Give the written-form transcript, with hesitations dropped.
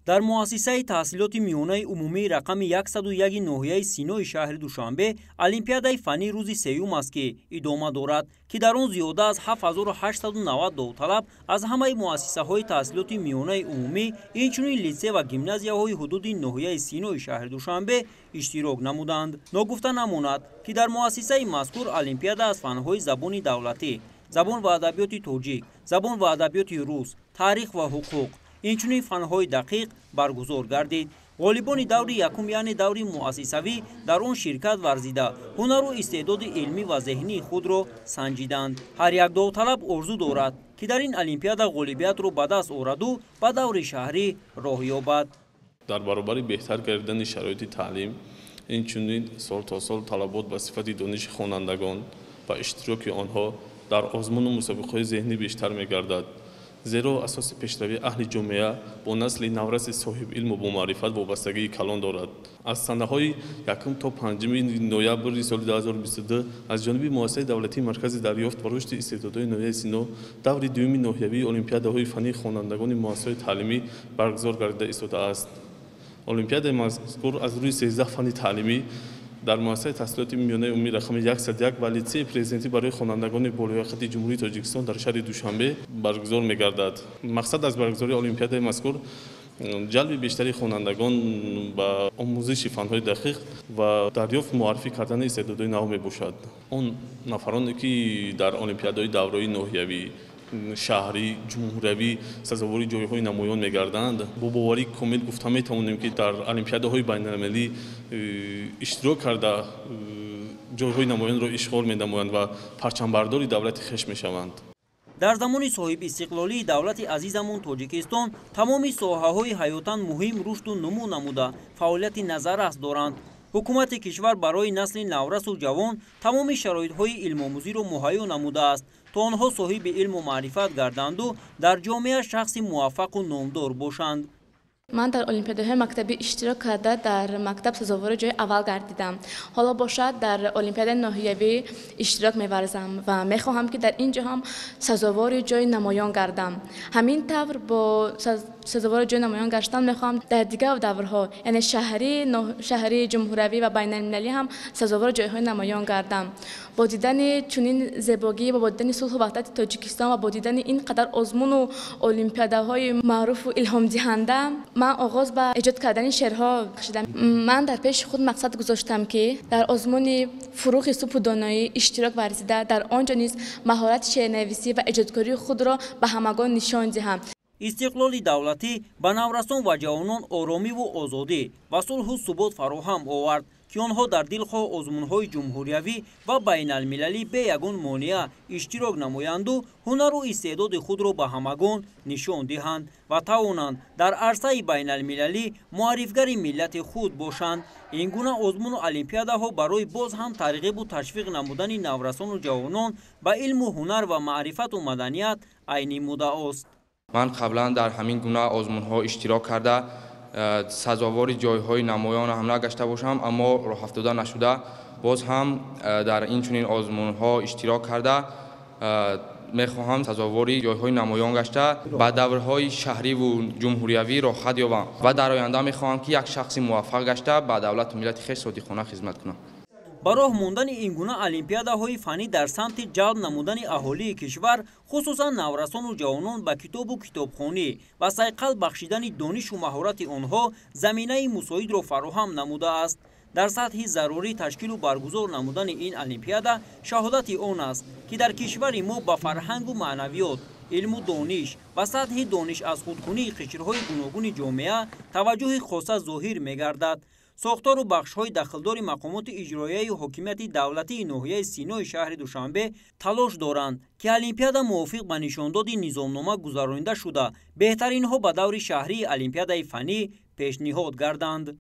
дар муассисаи таҳсилоти миёнаи умумии рақами 101 ноҳияи Синои шаҳри Душанбе олимпиадаи фанӣ рӯзи сеюм аст ки идома дорад, ки дар он зиёда аз 7890 довталаб аз ҳамаи муассисаҳои таҳсилоти миёнаи умумӣ, инчунин литсей ва гимназияҳои ҳудуди ноҳияи Синои шаҳри Душанбе иштирок намуданд. Ногуфта намонад, ки дар муассисаи мазкур олимпиада аз фанҳои забони давлатӣ, забон ва адабиёти тоҷик, забон ва адабиёти рус, таърих ва ҳуқуқ, инчунин фанҳои дақиқ баргузор гардид. ғолибони даври якум, яъне даври муассисавӣ, дар он ширкат варзида ҳунару истеъдоди илмӣ ва зеҳнии худро санҷиданд. ҳар як довталаб орзу дорад, ки дар ин олимпиада ғолибиятро ба даст ораду ба даври шаҳрӣ роҳ ёбад. дар баробари беҳтар кардани шароити таълим, инчунин сол то сол талабот ба сифати дониши хонандагон ба иштироки онҳо дар озмуну мусобиқаҳои зеҳнӣ бештар мегардад. зеро асоси пешравии аҳли ҷомеа бо насли навраси соҳибилму бомаърифат вобастагии калон дорад. аз санаҳои 1 то 5 ноябри соли 2022 аз ҷониби муассисаи давлатии маркази дарёфт ва рушди истеъдодҳои ноҳияи Сино даври дуюми ноҳиявии олимпиадаҳои фании хонандагони муассисаҳои таълимӣ баргузор гардида истодааст. олимпиадаи мазкур аз рӯи 13 фани таълимӣ дар муассисаи таҳсилоти миёнаи умумии рақами 101 ва литсеи президентӣ барои хонандагони болояқати ҷумҳурии Тоҷикистон дар шаҳри Душанбе баргузор мегардад. мақсад аз баргузории олимпиадаи мазкур ҷалби бештари хонандагон ба омӯзиши фанҳои дақиқ ва дарёфт муаррифӣ кардани истеъдодҳои нав мебошад. он нафароне ки дар олимпиадаҳои давраи ноҳиявӣ, шаҳрӣ, ҷумҳуриявӣ сазовори ҷойҳои намоён мегарданд, бо боварии комил гуфта метавонем, ки дар олимпиадаҳои байналмилалӣ иштирок карда ҷойҳои намоёнро ишғол менамоянд ва парчамбардори давлати хеш мешаванд. дар замони соҳибистиқлолии давлати азизамон Тоҷикистон тамоми соҳаҳои ҳаётан муҳим рушду нумӯ намуда фаъолияти назаррас доранд. ҳукумати кишвар барои насли наврасу ҷавон тамоми шароитҳои илмомӯзиро муҳайё намудааст, то онҳо соҳиби илму маърифат гарданду дар ҷомеа шахси муваффақу номдор бошанд. من در المپیادهای مکتبی اشتراک کرده در مکتب سزاوار جای اول گردیدم. حالا باشد در المپیاد ناحیوی اشتراک می‌ورزم و می‌خواهم که در اینجا هم سزاوار جای نمایان گردم. همین طور با سزاوار جای نمایان گشتن می‌خواهم در دیگر دورها، یعنی شهری جمهوری و بین‌المللی هم سزاوار جای‌های نمایان گردم. با دیدن چنین زیبایی و با دیدن صلح و وحدت تاجیکستان و با دیدن این قدر آزمون و المپیادهای معروف و الهام دهنده، من آغاز به ایجاد کردن شعرها کشیدم. من در پیش خود مقصد گذاشتم که در آزمون فروغ سوپ و دانایی اشتراک ورزیده، در آنجا نیز مهارت شعرنویسی و ایجادکاری خود را به همگان نشان دهم. استقلالی دولتی به نورسان و جوانان آرامی و آزادی و صلح و ثبات فراهم آورد که آنها در دلخواه آزمون‌های جمهوریوی و بین‌المللی به یگان مانع اشتراک نمایند و هنر و استعداد خود را به همگان نشان دهند و توانند در عرصه بین‌المللی معرفگر ملت خود باشند. این گونه آزمون المپیادها برای باز هم ترغیب و تشویق نمودن نورسان و جوانان به علم و هنر و معرفت و مدنیت عین مدعا است. من قبلا در همین گونه آزمون‌ها اشتراک کرده سزاوار جای‌های نمایان هم نگشته باشم، اما راه افتاده نشده. باز هم در این چنین آزمون‌ها اشتراک کرده می‌خواهم سزاواری جای‌های نمایان گشته به دورهای شهری و جمهوریوی راه خط یابم و در آینده می‌خواهم که یک شخص موفق گشته به دولت و ملت خویش صادقانه خدمت کنم. با راه موندن این گونه المپیادهای فنی در سمت جلب نمودن اهالی کشور، خصوصا نورسان و جوانان به کتاب و کتابخوانی و صیقل بخشیدن دانش و مهارت آنها زمینه مساعد را فراهم نموده است. در سطح ضروری تشکیل و برگزار نمودن این المپیادا شهادت آن است که در کشور ما با فرهنگ و معنویات، علم و دانش و سطح دانش از خودکنی قشرهای گوناگون جامعه توجه خاصه ظاهر می‌گردد. ساختار و بخش‌های داخلدار مقامات اجرایی و حکومت دولتی ناحیه سینای شهر دوشنبه تلاش دارند که المپیادا موافق به نشانداد نظامنامه گذرانیده شده بهترین‌ها به دور شهری المپیادای فنی پیشنهاد گردند.